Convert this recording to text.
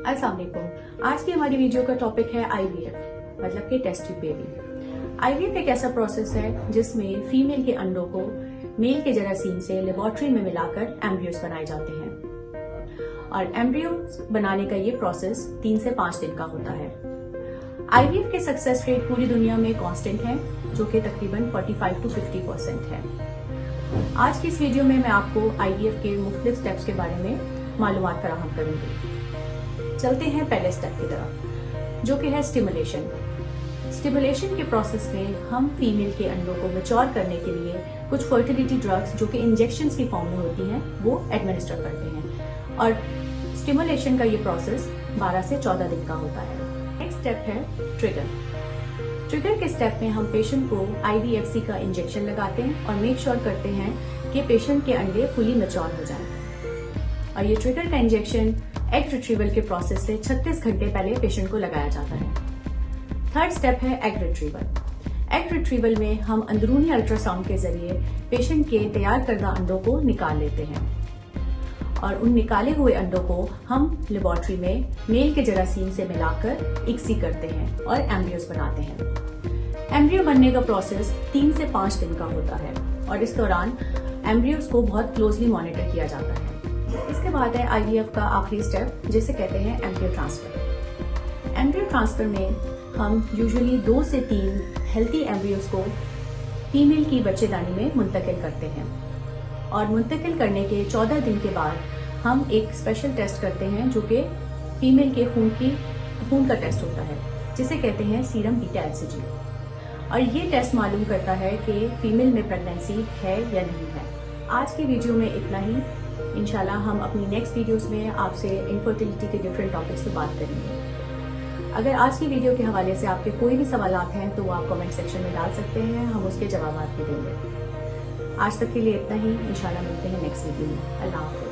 अस्सलाम वालेकुम। आज की हमारी वीडियो का टॉपिक है IVF मतलब कि टेस्ट ट्यूब बेबी। IVF एक ऐसा प्रोसेस है जिसमें फीमेल के अंडों को मेल के जरासीम से लेबोरेटरी में मिलाकर एम्ब्रियोस बनाए जाते हैं और एम्ब्रियोस बनाने का ये प्रोसेस 3 से 5 दिन का होता है। IVF के सक्सेस रेट पूरी दुनिया में कांस्टेंट है जो कि तकरीबन 45 to 50% है। आज की इस वीडियो में मैं आपको IVF के मुख्तलिफ स्टेप्स के बारे में मालूमात फराहम करूंगी। चलते हैं पहले स्टेप की तरफ जो कि है स्टिमुलेशन। स्टिमुलेशन के प्रोसेस में हम फीमेल के अंडों को मैच्योर करने के लिए कुछ फर्टिलिटी ड्रग्स जो कि इंजेक्शंस की फॉर्म में होती हैं वो एडमिनिस्टर करते हैं और स्टिमुलेशन का ये प्रोसेस 12 से 14 दिन का होता है। नेक्स्ट स्टेप है ट्रिगर। ट्रिगर के स्टेप में हम पेशेंट को IVFC का इंजेक्शन लगाते हैं और मेक श्योर करते हैं कि पेशेंट के अंडे फुली मैच्योर हो जाएं। और ये ट्रिगर का इंजेक्शन एग रिट्रीवल के प्रोसेस से 36 घंटे पहले पेशेंट को लगाया जाता है। थर्ड स्टेप है एग रिट्रीवल। एग रिट्रीवल में हम अंदरूनी अल्ट्रासाउंड के जरिए पेशेंट के तैयार करदा अंडों को निकाल लेते हैं और उन निकाले हुए अंडों को हम लेबोरेटरी में मेल के जरासीम से मिलाकर इक्सी करते हैं और एम्ब्रियोस बनाते हैं। एम्ब्रियो बनने का प्रोसेस 3 से 5 दिन का होता है और इस दौरान एम्ब्रियोस को बहुत क्लोजली मॉनिटर किया जाता है। इसके बाद है IVF का आखिरी स्टेप जिसे कहते हैं एम्ब्रियो ट्रांसफर। एम्ब्रियो ट्रांसफर में हम यूजुअली 2 से 3 हेल्थी एम्ब्रियोस को फीमेल की बच्चेदानी में मुंतकिल करते हैं और मुंतकिल करने के 14 दिन के बाद हम एक स्पेशल टेस्ट करते हैं जो कि फीमेल के खून का टेस्ट होता है जिसे कहते हैं सीरम बीटा HCG और ये टेस्ट मालूम करता है कि फीमेल में प्रेगनेंसी है या नहीं है। आज की वीडियो में इतना ही। इंशाल्लाह हम अपनी नेक्स्ट वीडियोस में आपसे इनफर्टिलिटी के डिफरेंट टॉपिक्स पे बात करेंगे। अगर आज की वीडियो के हवाले से आपके कोई भी सवालात हैं तो वो आप कमेंट सेक्शन में डाल सकते हैं, हम उसके जवाब भी देंगे। आज तक के लिए इतना ही। इंशाल्लाह मिलते हैं नेक्स्ट वीडियो में। अल्लाह हाफ़िज़।